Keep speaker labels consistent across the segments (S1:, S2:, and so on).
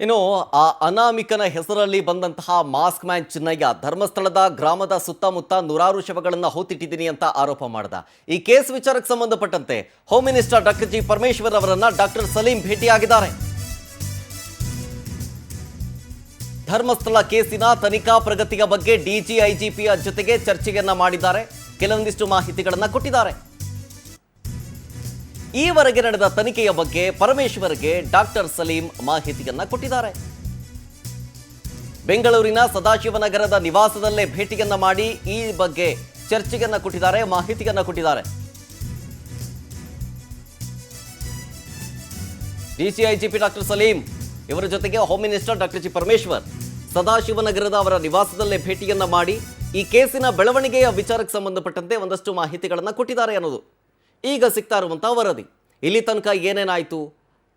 S1: ಇನ್ನು ಆ ಅನಾಮಿಕನ ಹೆಸರಲ್ಲಿ ಬಂದಂತಹ ಮಾಸ್ಕ್ ಮ್ಯಾನ್ ಚಿನ್ನಯ್ಯ ಧರ್ಮಸ್ಥಳದ ಗ್ರಾಮದ ಸುತ್ತಮುತ್ತ ನೂರಾರು ಶವಗಳನ್ನು ಹೂತಿಟ್ಟಿದ್ದೀನಿ ಅಂತ ಆರೋಪ ಮಾಡಿದ. ಈ ಕೇಸ್ ವಿಚಾರಕ್ಕೆ ಸಂಬಂಧಪಟ್ಟಂತೆ home minister doctor G Parameshwar ಅವರನ್ನ ಡಾಕ್ಟರ್ ಸಲೀಂ ಭೇಟಿಯಾಗಿದ್ದಾರೆ. ಧರ್ಮಸ್ಥಳ ಕೇಸಿನ ತನಿಖಾ ಪ್ರಗತಿಯ ಬಗ್ಗೆ ಡಿಜಿಐಜಿಪಿಯ ಜೊತೆಗೆ ಚರ್ಚೆಯನ್ನ ಮಾಡಿದ್ದಾರೆ. ಕೆಲವೊಂದಿಷ್ಟು ಮಾಹಿತಿಗಳನ್ನು ಕೊಟ್ಟಿದ್ದಾರೆ. ಈವರೆಗೆ ನಡೆದ ತನಿಖೆಯ ಬಗ್ಗೆ ಪರಮೇಶ್ವರ್ಗೆ ಡಾಕ್ಟರ್ ಸಲೀಂ ಮಾಹಿತಿಯನ್ನ ಕೊಟ್ಟಿದ್ದಾರೆ. ಬೆಂಗಳೂರಿನ ಸದಾಶಿವನಗರದ ನಿವಾಸದಲ್ಲೇ ಭೇಟಿಯನ್ನ ಮಾಡಿ ಈ ಬಗ್ಗೆ ಚರ್ಚೆಯನ್ನ ಕೊಟ್ಟಿದ್ದಾರೆ, ಮಾಹಿತಿಯನ್ನ ಕೊಟ್ಟಿದ್ದಾರೆ. ಡಿಸಿಐಜಿಪಿ ಡಾಕ್ಟರ್ ಸಲೀಂ ಇವರ ಜೊತೆಗೆ home minister doctor G Parameshwar ಸದಾಶಿವನಗರದ ಅವರ ನಿವಾಸದಲ್ಲೇ ಭೇಟಿಯನ್ನ ಮಾಡಿ ಈ ಕೇಸಿನ ಬೆಳವಣಿಗೆಯ ವಿಚಾರಕ್ಕೆ ಸಂಬಂಧಪಟ್ಟಂತೆ ಒಂದಷ್ಟು ಮಾಹಿತಿಗಳನ್ನು ಕೊಟ್ಟಿದ್ದಾರೆ ಅನ್ನೋದು ಈಗ ಸಿಗ್ತಾ ಇರುವಂತಹ ವರದಿ. ಇಲ್ಲಿ ತನಕ ಏನೇನಾಯಿತು,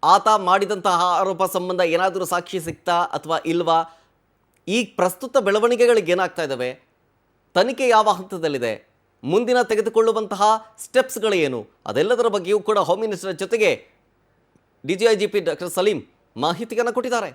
S1: ಆತ ಮಾಡಿದಂತಹ ಆರೋಪ ಸಂಬಂಧ ಏನಾದರೂ ಸಾಕ್ಷಿ ಸಿಗ್ತಾ ಅಥವಾ ಇಲ್ವಾ, ಈ ಪ್ರಸ್ತುತ ಬೆಳವಣಿಗೆಗಳಿಗೆ ಏನಾಗ್ತಾ ಇದ್ದಾವೆ, ತನಿಖೆ ಯಾವ ಹಂತದಲ್ಲಿದೆ, ಮುಂದಿನ ತೆಗೆದುಕೊಳ್ಳುವಂತಹ ಸ್ಟೆಪ್ಸ್ಗಳೇನು, ಅದೆಲ್ಲದರ ಬಗ್ಗೆಯೂ ಕೂಡ ಹೋಮ್ ಮಿನಿಸ್ಟರ್ ಜೊತೆಗೆ ಡಿಜಿಐಜಿಪಿ ಡಾಕ್ಟರ್ ಸಲೀಂ ಮಾಹಿತಿಯನ್ನು ಕೊಟ್ಟಿದ್ದಾರೆ.